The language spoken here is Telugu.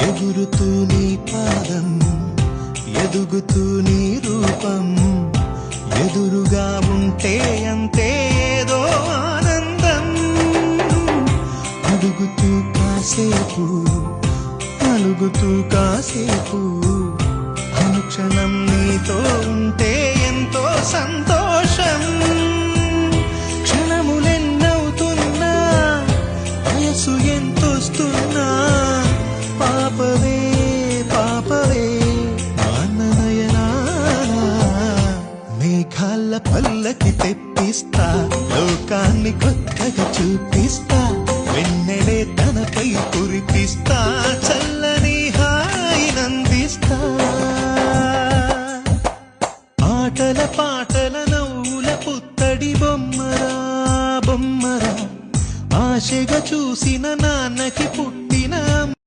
ఎగురుతూ నీ పాదం, ఎదుగుతూ నీ రూపం, ఎదురుగా ఉంటే అంతే ఏదో ఆనందం. అడుగుతూ కాసేపు, అలుగుతూ కాసేపు, అనుక్షణం నీతో ఉంటే ఎంతో సంతోషం. క్షణములెన్నవుతున్నా, వయసు ఎంతొస్తున్నా, పాపవే పాపవే నయనా. మేఘాల పల్లకి తెప్పిస్తా, లోకాన్ని కొత్తగా చూపిస్తా.